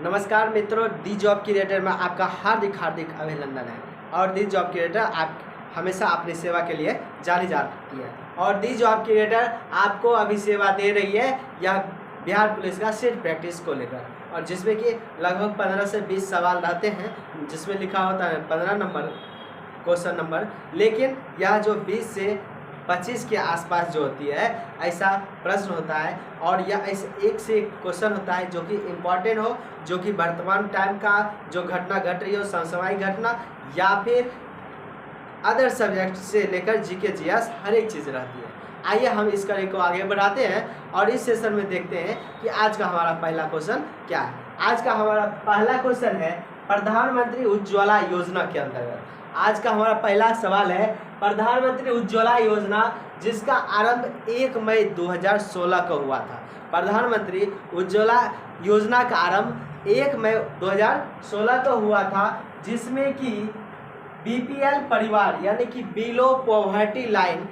नमस्कार मित्रों, दी job creator में आपका हार्दिक हार्दिक अभिनंदन है। और दी जॉब क्रिएटर आप हमेशा अपनी सेवा के लिए जानी जाती है और दी जॉब क्रिएटर आपको अभी सेवा दे रही है यह बिहार पुलिस का सिर्फ प्रैक्टिस को लेकर, और जिसमें कि लगभग 15 से 20 सवाल रहते हैं जिसमें लिखा होता है 15 नंबर क्वेश्चन नंबर, लेकिन यह जो 20 से 25 के आसपास जो होती है ऐसा प्रश्न होता है। और यह ऐसे एक से एक क्वेश्चन होता है जो कि इम्पॉर्टेंट हो, जो कि वर्तमान टाइम का जो घटना घट रही हो, समसामयिक घटना या फिर अदर सब्जेक्ट से लेकर जीके जीएस हर एक चीज़ रहती है। आइए हम इस कड़ी को आगे बढ़ाते हैं और इस सेशन में देखते हैं कि आज का हमारा पहला क्वेश्चन क्या है। आज का हमारा पहला क्वेश्चन है प्रधानमंत्री उज्ज्वला योजना के अंतर्गत। आज का हमारा पहला सवाल है प्रधानमंत्री उज्ज्वला योजना, जिसका आरंभ 1 मई 2016 को हुआ था। प्रधानमंत्री उज्ज्वला योजना का आरंभ 1 मई 2016 को हुआ था, जिसमें कि बीपीएल परिवार यानी कि बिलो पॉवर्टी लाइन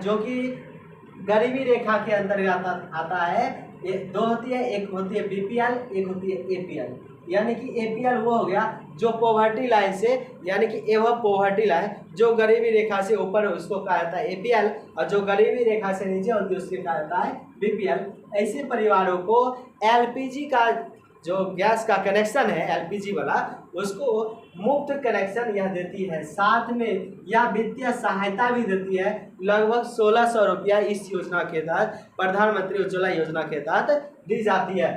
जो कि गरीबी रेखा के अंतर्गत आता है। ये दो होती है, एक होती है बीपीएल, एक होती है एपीएल। यानी कि एपीएल वो हो गया जो पॉवर्टी लाइन से, यानी कि एवं पॉवर्टी लाइन जो गरीबी रेखा से ऊपर उसको कहा जाता है एपीएल, और जो गरीबी रेखा से नीचे होती है उसके कहा जाता है बीपीएल। ऐसे परिवारों को एलपीजी का जो गैस का कनेक्शन है एलपीजी वाला, उसको मुफ्त कनेक्शन यह देती है। साथ में यह वित्तीय सहायता भी देती है, लगभग 1600 रुपया इस योजना के तहत, प्रधानमंत्री उज्ज्वला योजना के तहत दी जाती है।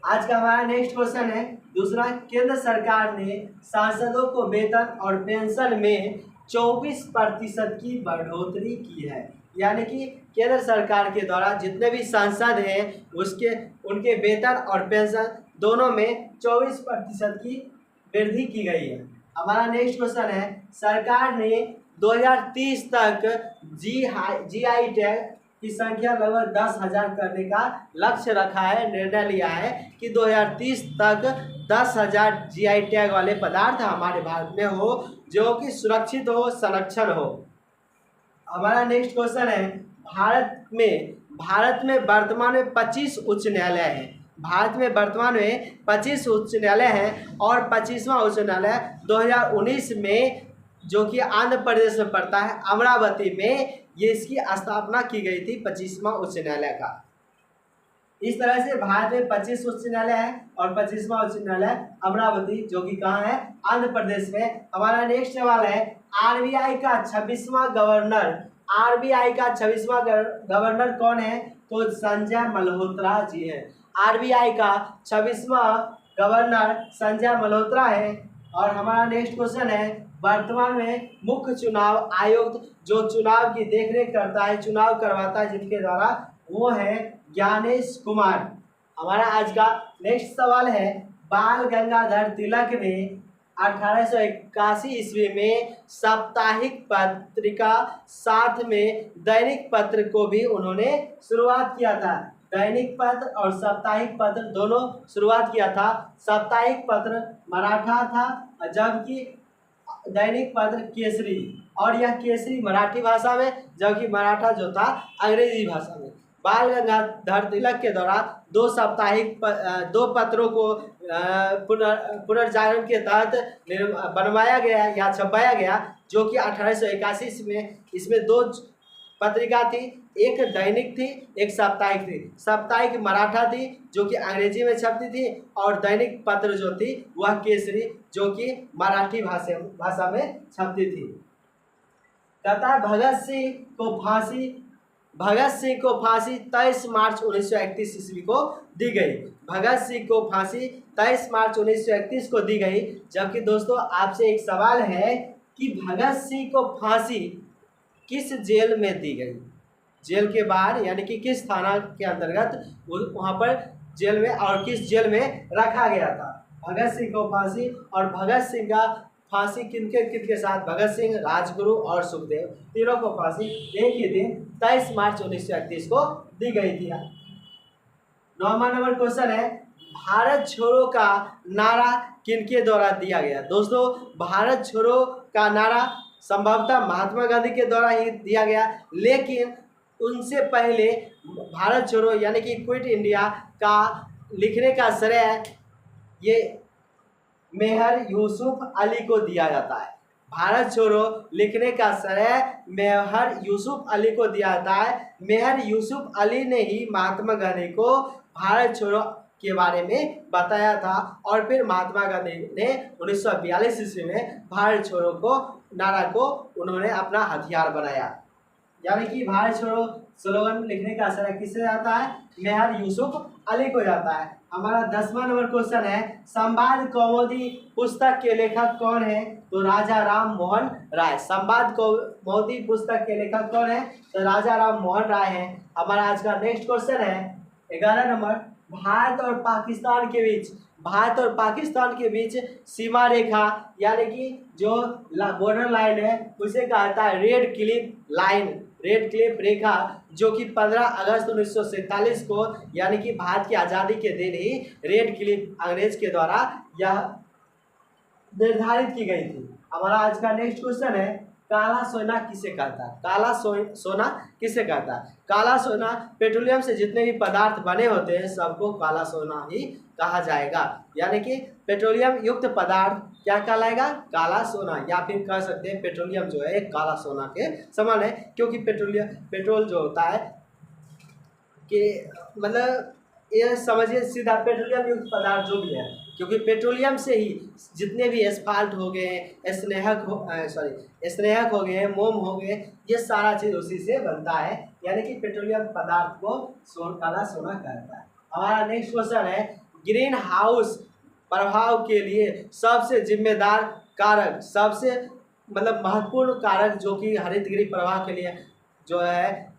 आज का हमारा नेक्स्ट क्वेश्चन है दूसरा, केंद्र सरकार ने सांसदों को वेतन और पेंशन में 24% की बढ़ोतरी की है। यानी कि केंद्र सरकार के द्वारा जितने भी सांसद हैं उनके वेतन और पेंशन दोनों में 24% की वृद्धि की गई है। हमारा नेक्स्ट क्वेश्चन है, सरकार ने 2030 तक जीआई टैग की संख्या लगभग 10,000 करने का लक्ष्य रखा है, निर्णय लिया है कि 2030 तक 10,000 जीआई टैग वाले पदार्थ हमारे भारत में हो, जो कि सुरक्षित हो, संरक्षण हो। हमारा नेक्स्ट क्वेश्चन है, भारत में वर्तमान में 25 उच्च न्यायालय हैं। भारत में वर्तमान में 25 उच्च न्यायालय हैं और 25वां उच्च न्यायालय 2019 में, जो कि आंध्र प्रदेश में पड़ता है, अमरावती में ये इसकी स्थापना की गई थी 25वां उच्च न्यायालय का। इस तरह से भारत में 25 उच्च न्यायालय है और 25वां उच्च न्यायालय अमरावती, जो कि कहाँ है, आंध्र प्रदेश में। हमारा नेक्स्ट सवाल है, आरबीआई का 26वां गवर्नर कौन है? तो संजय मल्होत्रा जी है। आरबीआई का 26वां गवर्नर संजय मल्होत्रा है। और हमारा नेक्स्ट क्वेश्चन है, वर्तमान में मुख्य चुनाव आयुक्त जो चुनाव की देखरेख करता है, चुनाव करवाता है जिनके द्वारा, वो है ज्ञानेश कुमार। हमारा आज का नेक्स्ट सवाल है, बाल गंगाधर तिलक ने 1881 ईस्वी में साप्ताहिक पत्रिका साथ में दैनिक पत्र को भी उन्होंने शुरुआत किया था। दैनिक पत्र और साप्ताहिक पत्र दोनों शुरुआत किया था। साप्ताहिक पत्र मराठा था, जबकि दैनिक पत्र केसरी, और यह केसरी मराठी भाषा में, जबकि मराठा जो था अंग्रेजी भाषा में। बाल गंगाधर तिलक के द्वारा दो पत्रों को पुनर्जागरण के तहत बनवाया गया या छपवाया गया, जो कि 1881 में। इसमें 2 पत्रिका थी, एक दैनिक थी, एक साप्ताहिक थी। साप्ताहिक मराठा थी जो कि अंग्रेजी में छपती थी, और दैनिक पत्र जो थी वह केसरी, जो कि मराठी भाषा में छपती थी। कहता है भगत सिंह को फांसी 23 मार्च 1931 ईस्वी को दी गई। भगत सिंह को फांसी 23 मार्च 1931 को दी गई। जबकि दोस्तों आपसे एक सवाल है कि भगत सिंह को फांसी किस जेल में दी गई? जेल के बाहर, यानी कि किस थाना के अंतर्गत वहाँ पर जेल में, और किस जेल में रखा गया था भगत सिंह को फांसी। और भगत सिंह का फांसी किनके साथ? भगत सिंह, राजगुरु और सुखदेव, तीनों को फांसी एक ही दिन 23 मार्च 1931 को दी गई थी। 9वां नंबर क्वेश्चन है, भारत छोड़ो का नारा किनके द्वारा दिया गया? दोस्तों भारत छोड़ो का नारा संभवतः महात्मा गांधी के द्वारा ही दिया गया, लेकिन उनसे पहले भारत छोड़ो यानी कि क्विट इंडिया का लिखने का श्रेय ये मेहर यूसुफ अली को दिया जाता है। भारत छोड़ो लिखने का श्रेय मेहर यूसुफ अली को दिया जाता है। मेहर यूसुफ अली ने ही महात्मा गांधी को भारत छोड़ो के बारे में बताया था और फिर महात्मा गांधी ने 1942 ईस्वी में भारत छोड़ो को नारा को उन्होंने अपना हथियार बनाया। यानी कि भारत छोड़ो स्लोगन लिखने का श्रेय किससे जाता है? मेहर यूसुफ अली को जाता है। हमारा 10वां नंबर क्वेश्चन है, संवाद कौमुदी पुस्तक के लेखक कौन है? तो राजा राम मोहन राय। संवाद कौमुदी पुस्तक के लेखक कौन है? तो राजा राम मोहन राय है। हमारा आज का नेक्स्ट क्वेश्चन है 11 नंबर, भारत और पाकिस्तान के बीच सीमा रेखा यानी कि जो बॉर्डर लाइन है उसे कहा जाता है रेड क्लिफ रेखा, जो कि 15 अगस्त 1947 को यानी कि भारत की आज़ादी के दिन ही रेड क्लिफ अंग्रेज के द्वारा यह निर्धारित की गई थी। हमारा आज का नेक्स्ट क्वेश्चन है, काला सोना किसे कहता है? सोना किसे कहता है? काला सोना पेट्रोलियम से जितने भी पदार्थ बने होते हैं सबको काला सोना ही कहा जाएगा। यानी कि पेट्रोलियम युक्त पदार्थ क्या कहलाएगा? काला सोना, या फिर कह सकते हैं पेट्रोलियम जो है काला सोना के समान है, क्योंकि पेट्रोल जो होता है कि मतलब ये समझिए सीधा पेट्रोलियम युक्त पदार्थ जो भी है, क्योंकि पेट्रोलियम से ही जितने भी एस्फाल्ट हो गए, स्नेहक हो गए, मोम हो गए, ये सारा चीज़ उसी से बनता है। यानी कि पेट्रोलियम पदार्थ को काला सोना कहता है। हमारा नेक्स्ट क्वेश्चन है, ग्रीन हाउस प्रभाव के लिए सबसे जिम्मेदार कारक, सबसे मतलब महत्वपूर्ण कारक जो कि हरितगृह प्रभाव के लिए जो है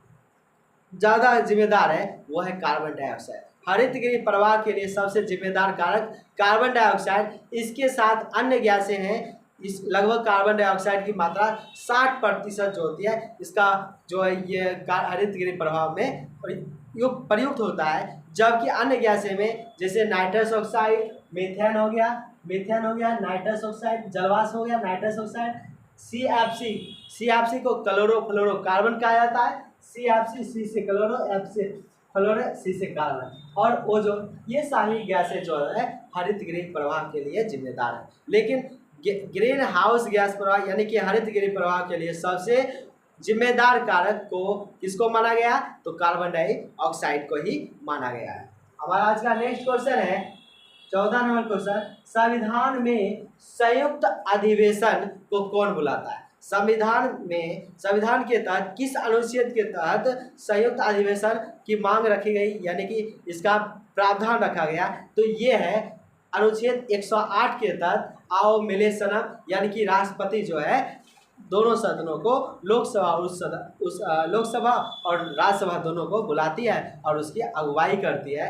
ज़्यादा जिम्मेदार है वो है कार्बन डाइऑक्साइड। हरितगृह प्रवाह के लिए सबसे जिम्मेदार कारक कार्बन डाइऑक्साइड, इसके साथ अन्य गैसें हैं। इस लगभग कार्बन डाइऑक्साइड की मात्रा 60% जो होती है इसका जो है ये हरितगृह प्रभाव में प्रयुक्त होता है, जबकि अन्य गैसें में जैसे नाइट्रस ऑक्साइड, मीथेन हो गया, नाइट्रस ऑक्साइड, जलवाष्प हो गया, नाइट्रस ऑक्साइड, CFC को क्लोरोफ्लोरोकार्बन कहा जाता है। CFC, C से क्लोरो, F से फ्लोरो, C से कार्बन, और ओजोन, ये सारी गैसें जो है हरितगृह प्रवाह के लिए जिम्मेदार है। लेकिन ग्रीन हाउस गैस प्रवाह यानी कि हरितगृह प्रवाह के लिए सबसे जिम्मेदार कारक को किसको माना गया? तो कार्बन डाइऑक्साइड को ही माना गया है। हमारा आज का नेक्स्ट क्वेश्चन है 14 नंबर क्वेश्चन, संविधान में संयुक्त अधिवेशन को कौन बुलाता है? संविधान के तहत किस अनुच्छेद के तहत संयुक्त अधिवेशन की मांग रखी गई यानी कि इसका प्रावधान रखा गया? तो ये है अनुच्छेद 108 के तहत आओ मिले सनम, यानी कि राष्ट्रपति जो है दोनों सदनों को लोकसभा और राज्यसभा दोनों को बुलाती है और उसकी अगुवाई करती है।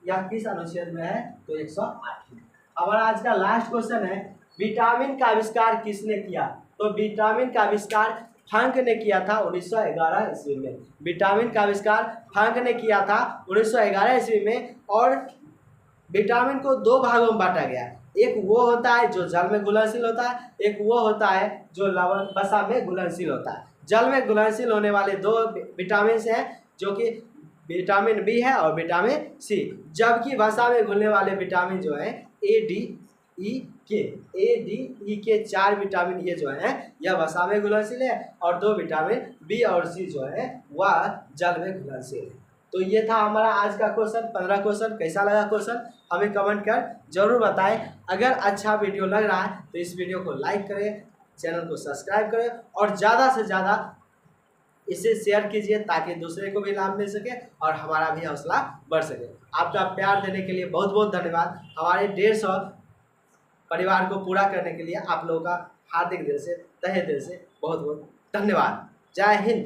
यह किस अनुच्छेद में है? तो 108 में। हमारा आज का लास्ट क्वेश्चन है, विटामिन का आविष्कार किसने किया? तो विटामिन का आविष्कार फ्रैंक ने किया था 1911 ईस्वी में। विटामिन का आविष्कार फ्रैंक ने किया था 1911 ईस्वी में, और विटामिन को दो भागों में बांटा गया। एक वो होता है जो जल में घुलनशील होता है, एक वो होता है जो लवण वसा में घुलनशील होता है। जल में घुलनशील होने वाले दो विटामिन हैं जो कि विटामिन बी है और विटामिन सी, जबकि वसा में घुलने वाले विटामिन जो है ए डी ई के 4 विटामिन ये जो है यह वसा में घुलनशील है, और 2 विटामिन बी और सी जो है वह जल में घुलनशील है। तो ये था हमारा आज का क्वेश्चन, 15 क्वेश्चन। कैसा लगा क्वेश्चन हमें कमेंट कर जरूर बताएं। अगर अच्छा वीडियो लग रहा है तो इस वीडियो को लाइक करें, चैनल को सब्सक्राइब करें और ज़्यादा से ज़्यादा इसे शेयर कीजिए ताकि दूसरे को भी लाभ मिल सके और हमारा भी हौसला बढ़ सके। आपका प्यार देने के लिए बहुत बहुत धन्यवाद। हमारे 150 परिवार को पूरा करने के लिए आप लोगों का हार्दिक दिल से, तहे दिल से बहुत बहुत धन्यवाद। जय हिंद।